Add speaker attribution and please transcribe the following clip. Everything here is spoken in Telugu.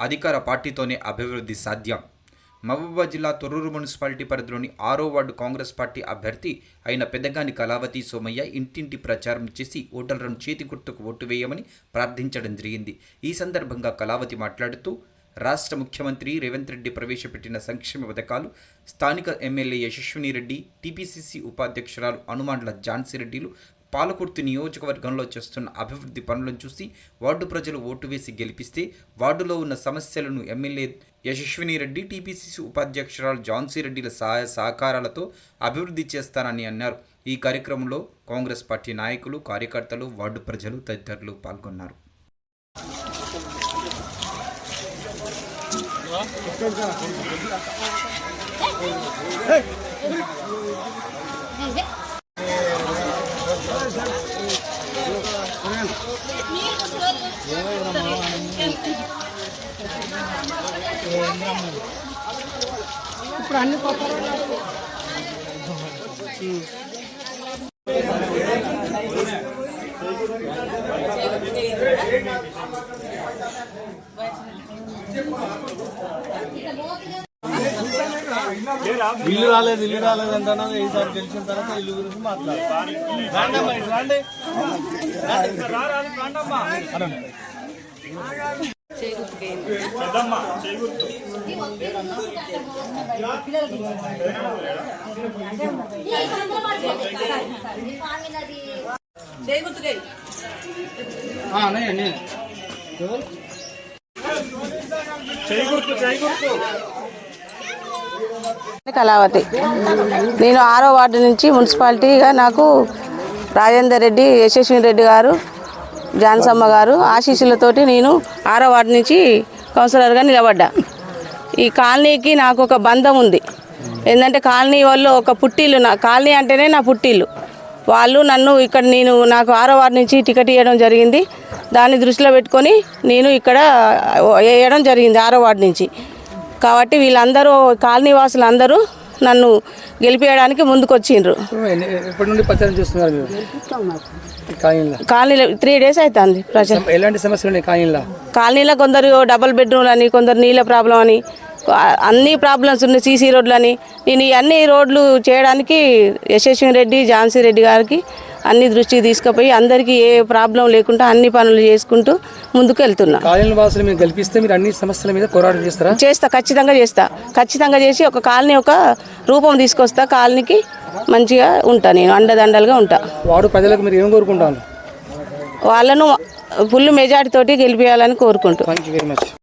Speaker 1: అధికార పార్టీతోనే అభివృద్ధి సాధ్యం. మహబూబాబాద్ జిల్లా తొర్రూరు మున్సిపాలిటీ పరిధిలోని 6వ వార్డు కాంగ్రెస్ పార్టీ అభ్యర్థి అయిన పెద్దగాని కళావతి సోమయ్య ఇంటింటి ప్రచారం చేసి ఓటర్లను చేతి గుర్తుకు ఓటు వేయమని ప్రార్థించడం జరిగింది. ఈ సందర్భంగా కళావతి మాట్లాడుతూ రాష్ట్ర ముఖ్యమంత్రి రేవంత్ రెడ్డి ప్రవేశపెట్టిన సంక్షేమ పథకాలు, స్థానిక ఎమ్మెల్యే యశస్విని రెడ్డి, టీపీసీసీ ఉపాధ్యక్షురాలు అనుమాండ్ల ఝాన్సీ రెడ్డిలు పాలకుర్తి నియోజకవర్గంలో చేస్తున్న అభివృద్ధి పనులను చూసి వార్డు ప్రజలు ఓటు వేసి గెలిపిస్తే వార్డులో ఉన్న సమస్యలను ఎమ్మెల్యే యశస్విని రెడ్డి, టీపీసీసీ ఉపాధ్యక్షురాలు ఝాన్సీ రెడ్డిల సహాయ సహకారాలతో అభివృద్ధి చేస్తానని అన్నారు. ఈ కార్యక్రమంలో కాంగ్రెస్ పార్టీ నాయకులు, కార్యకర్తలు, వార్డు ప్రజలు తదితరులు పాల్గొన్నారు.
Speaker 2: ఇప్పుడు అన్ని
Speaker 3: ఇల్లు రాలేదు అంటున్నా. ఈసారి గెలిచిన తర్వాత ఇల్లు గురించి మాట్లాడాలి.
Speaker 4: కళావతి, నేను 6వ వార్డు నుంచి మున్సిపాలిటీగా నాకు రాజేందర్ రెడ్డి, యశస్విని రెడ్డి గారు, జాన్సమ్మ గారు ఆశీస్సులతోటి నేను 6వ వార్డు నుంచి కౌన్సిలర్గా నిలబడ్డా. ఈ కాలనీకి నాకు ఒక బంధం ఉంది. ఏంటంటే కాలనీ వాళ్ళు ఒక పుట్టిల్లు, నా కాలనీ అంటేనే నా పుట్టిల్లు. వాళ్ళు నన్ను ఇక్కడ నాకు 6వ వార్డు నుంచి టికెట్ ఇవ్వడం జరిగింది. దాన్ని దృష్టిలో పెట్టుకొని నేను ఇక్కడ వేయడం జరిగింది 6వ వార్డు నుంచి. కాబట్టి వీళ్ళందరూ కాలనీ వాసులు అందరూ నన్ను గెలిపేయడానికి ముందుకు వచ్చిండ్రు.
Speaker 3: ఎప్పటి నుండి ప్రచారం చేస్తున్నారు మీరు?
Speaker 4: కాలనీలో 3 days అవుతుంది ప్రచారం.
Speaker 3: ఎలాంటి సమస్యలు ఉన్నాయి కాలనీలో?
Speaker 4: కాలనీలో కొందరు డబుల్ బెడ్రూమ్లు అని, కొందరు నీళ్ళ ప్రాబ్లం అని, అన్ని ప్రాబ్లమ్స్ ఉన్నాయి. సీసీ రోడ్లు అని. నేను ఈ అన్ని రోడ్లు చేయడానికి యశస్విని రెడ్డి, ఝాన్సీ రెడ్డి గారికి అన్ని దృష్టికి తీసుకుపోయి అందరికీ ఏ ప్రాబ్లం లేకుండా అన్ని పనులు చేసుకుంటూ ముందుకు వెళ్తున్నా.
Speaker 3: కాలనీ వాసులు మీరు గెలిపిస్తే మీరు అన్ని సమస్యల మీద పోరాటం చేస్తారా?
Speaker 4: చేస్తా, ఖచ్చితంగా చేసి ఒక కాలనీ ఒక రూపం తీసుకొస్తా. కాలనీకి మంచిగా ఉంటా, నేను అండదండలుగా ఉంటా.
Speaker 3: వాడు ప్రజలకు మీరు ఏం కోరుకుంటాను?
Speaker 4: వాళ్ళను ఫుల్ మెజార్టీ తోటి గెలిపించాలని కోరుకుంటూ.
Speaker 3: Thank you very much.